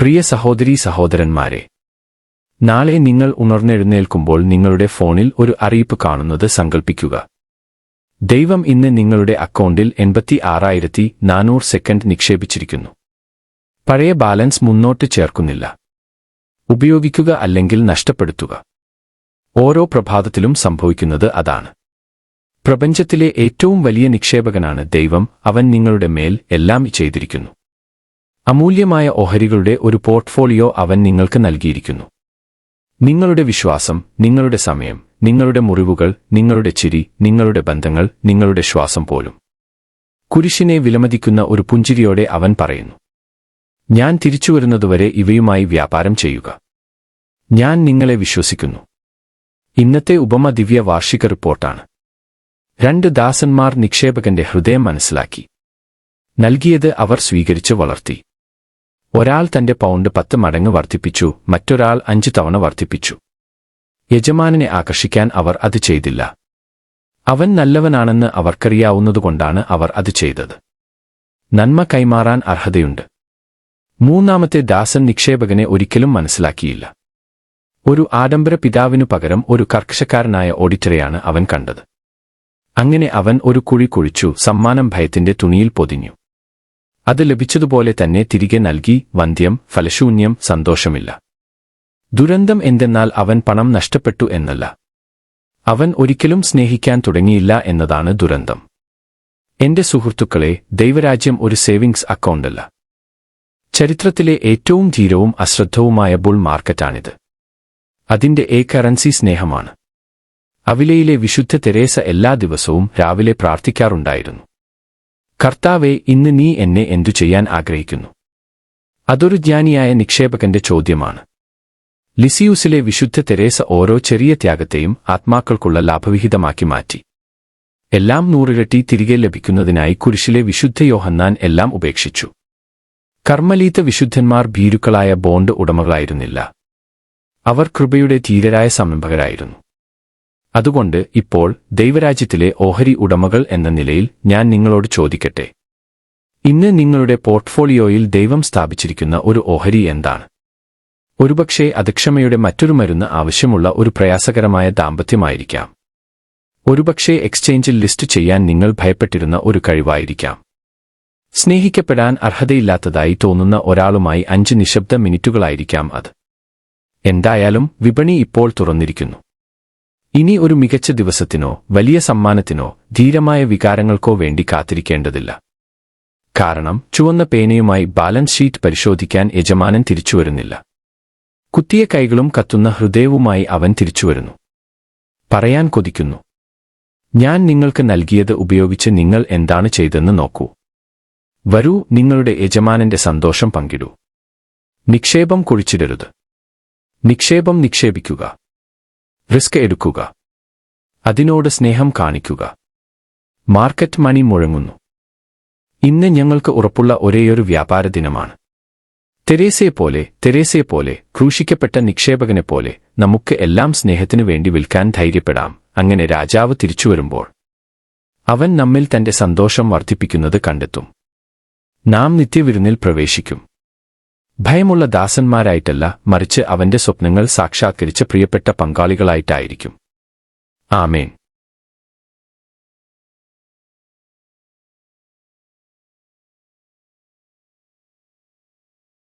പ്രിയ സഹോദരീ സഹോദരന്മാരെ, നാളെ നിങ്ങൾ ഉണർന്നെഴുന്നേൽക്കുമ്പോൾ നിങ്ങളുടെ ഫോണിൽ ഒരു അറിയിപ്പ് കാണുന്നത് സങ്കൽപ്പിക്കുക. ദൈവം ഇന്ന് നിങ്ങളുടെ അക്കൗണ്ടിൽ 86,400 സെക്കൻഡ് നിക്ഷേപിച്ചിരിക്കുന്നു. പഴയ ബാലൻസ് മുന്നോട്ട് ചേർക്കുന്നില്ല. ഉപയോഗിക്കുക അല്ലെങ്കിൽ നഷ്ടപ്പെടുത്തുക. ഓരോ പ്രഭാതത്തിലും സംഭവിക്കുന്നത് അതാണ്. പ്രപഞ്ചത്തിലെ ഏറ്റവും വലിയ നിക്ഷേപകനാണ് ദൈവം. അവൻ നിങ്ങളുടെ മേൽ എല്ലാം ചെയ്തിരിക്കുന്നു. അമൂല്യമായ ഓഹരികളുടെ ഒരു പോർട്ട്ഫോളിയോ അവൻ നിങ്ങൾക്ക് നൽകിയിരിക്കുന്നു. നിങ്ങളുടെ വിശ്വാസം, നിങ്ങളുടെ സമയം, നിങ്ങളുടെ മുറിവുകൾ, നിങ്ങളുടെ ചിരി, നിങ്ങളുടെ ബന്ധങ്ങൾ, നിങ്ങളുടെ ശ്വാസം പോലും. കുരിശിനെ വിലമതിക്കുന്ന ഒരു പുഞ്ചിരിയോടെ അവൻ പറയുന്നു, ഞാൻ തിരിച്ചുവരുന്നതുവരെ ഇവയുമായി വ്യാപാരം ചെയ്യുക. ഞാൻ നിങ്ങളെ വിശ്വസിക്കുന്നു. ഇന്നത്തെ ഉപമ ദിവ്യ വാർഷിക റിപ്പോർട്ടാണ്. 2 ദാസന്മാർ നിക്ഷേപകന്റെ ഹൃദയം മനസ്സിലാക്കി. നൽകിയത് അവർ സ്വീകരിച്ച് വളർത്തി. ഒരാൾ തന്റെ പൗണ്ട് 10 മടങ്ങ് വർദ്ധിപ്പിച്ചു, മറ്റൊരാൾ 5 തവണ വർദ്ധിപ്പിച്ചു. യജമാനനെ ആകർഷിക്കാൻ അവർ അത് ചെയ്തില്ല. അവൻ നല്ലവനാണെന്ന് അവർക്കറിയാവുന്നതുകൊണ്ടാണ് അവർ അത് ചെയ്തത്. നന്മ കൈമാറാൻ അർഹതയുണ്ട്. 3-ാമത്തെ ദാസൻ നിക്ഷേപകനെ ഒരിക്കലും മനസ്സിലാക്കിയില്ല. ഒരു ആഡംബര പിതാവിനു പകരം ഒരു കർക്കശക്കാരനായ ഓഡിറ്ററെയാണ് അവൻ കണ്ടത്. അങ്ങനെ അവൻ ഒരു കുഴി കുഴിച്ചു, സമ്മാനം ഭയത്തിന്റെ തുണിയിൽ പൊതിഞ്ഞു. അത് ലഭിച്ചതുപോലെ തന്നെ തിരികെ നൽകി. വന്ധ്യം, ഫലശൂന്യം, സന്തോഷമില്ല. ദുരന്തം എന്തെന്നാൽ അവൻ പണം നഷ്ടപ്പെട്ടു എന്നല്ല, അവൻ ഒരിക്കലും സ്നേഹിക്കാൻ തുടങ്ങിയില്ല എന്നതാണ് ദുരന്തം. എന്റെ സുഹൃത്തുക്കളെ, ദൈവരാജ്യം ഒരു സേവിങ്സ് അക്കൗണ്ടല്ല. ചരിത്രത്തിലെ ഏറ്റവും ധീരവും അശ്രദ്ധവുമായ ബുൾ മാർക്കറ്റാണിത്. അതിന്റെ കറൻസി സ്നേഹമാണ്. അവിലയിലെ വിശുദ്ധ തെരേസ എല്ലാ ദിവസവും രാവിലെ പ്രാർത്ഥിക്കാറുണ്ടായിരുന്നു, കർത്താവേ, ഇന്ന് നീ എന്നെ എന്തു ചെയ്യാൻ ആഗ്രഹിക്കുന്നു? അതൊരു ജ്ഞാനിയായ നിക്ഷേപകന്റെ ചോദ്യമാണ്. ലിസിയൂസിലെ വിശുദ്ധ തെരേസ ഓരോ ചെറിയ ത്യാഗത്തെയും ആത്മാക്കൾക്കുള്ള ലാഭവിഹിതമാക്കി മാറ്റി. എല്ലാം 100 ഇരട്ടി തിരികെ ലഭിക്കുന്നതിനായി കുരിശിലെ വിശുദ്ധ യോഹന്നാൻ എല്ലാം ഉപേക്ഷിച്ചു. കർമ്മലീത്ത വിശുദ്ധന്മാർ ഭീരുക്കളായ ബോണ്ട് ഉടമകളായിരുന്നില്ല. അവർ കൃപയുടെ ധീരരായ സംരംഭകരായിരുന്നു. അതുകൊണ്ട് ഇപ്പോൾ ദൈവരാജ്യത്തിലെ ഓഹരി ഉടമകൾ എന്ന നിലയിൽ ഞാൻ നിങ്ങളോട് ചോദിക്കട്ടെ, ഇന്ന് നിങ്ങളുടെ പോർട്ട്ഫോളിയോയിൽ ദൈവം സ്ഥാപിച്ചിരിക്കുന്ന ഒരു ഓഹരി എന്താണ്? ഒരുപക്ഷേ അത് ക്ഷമയുടെ മറ്റൊരു മരുന്ന് ആവശ്യമുള്ള ഒരു പ്രയാസകരമായ ദാമ്പത്യമായിരിക്കാം. ഒരുപക്ഷേ എക്സ്ചേഞ്ചിൽ ലിസ്റ്റ് ചെയ്യാൻ നിങ്ങൾ ഭയപ്പെട്ടിരുന്ന ഒരു കഴിവായിരിക്കാം. സ്നേഹിക്കപ്പെടാൻ അർഹതയില്ലാത്തതായി തോന്നുന്ന ഒരാളുമായി 5 നിശബ്ദ മിനിറ്റുകളായിരിക്കാം അത്. എന്തായാലും വിപണി ഇപ്പോൾ തുറന്നിരിക്കുന്നു. ഇനി ഒരു മികച്ച ദിവസത്തിനോ വലിയ സമ്മാനത്തിനോ ധീരമായ വികാരങ്ങൾക്കോ വേണ്ടി കാത്തിരിക്കേണ്ടതില്ല. കാരണം ചുവന്ന പേനയുമായി ബാലൻസ് ഷീറ്റ് പരിശോധിക്കാൻ യജമാനൻ തിരിച്ചുവരുന്നില്ല. കുത്തിയ കൈകളും കത്തുന്ന ഹൃദയവുമായി അവൻ തിരിച്ചുവരുന്നു. പറയാൻ കൊതിക്കുന്നു, ഞാൻ നിങ്ങൾക്ക് നൽകിയത് ഉപയോഗിച്ച് നിങ്ങൾ എന്താണ് ചെയ്തെന്ന് നോക്കൂ. വരൂ, നിങ്ങളുടെ യജമാനന്റെ സന്തോഷം പങ്കിടൂ. നിക്ഷേപം കുഴിച്ചിടരുത്. നിക്ഷേപം നിക്ഷേപിക്കുക. റിസ്ക് എടുക്കുക. അതിനോട് സ്നേഹം കാണിക്കുക. മാർക്കറ്റ് മണി മുഴങ്ങുന്നു. ഇന്ന് ഞങ്ങൾക്ക് ഉറപ്പുള്ള ഒരേയൊരു വ്യാപാര ദിനമാണ്. തെരേസയെപ്പോലെ ക്രൂശിക്കപ്പെട്ട നിക്ഷേപകനെപ്പോലെ നമുക്ക് എല്ലാം സ്നേഹത്തിനു വേണ്ടി വിൽക്കാൻ ധൈര്യപ്പെടാം. അങ്ങനെ രാജാവ് തിരിച്ചുവരുമ്പോൾ അവൻ നമ്മിൽ തന്റെ സന്തോഷം വർദ്ധിപ്പിക്കുന്നത് കണ്ടെത്തും. നാം നിത്യവിരുന്നിൽ പ്രവേശിക്കും. ഭയമുള്ള ദാസന്മാരായിട്ടല്ല, മറിച്ച് അവന്റെ സ്വപ്നങ്ങൾ സാക്ഷാത്കരിച്ച പ്രിയപ്പെട്ട പങ്കാളികളായിട്ടായിരിക്കും. ആമേൻ.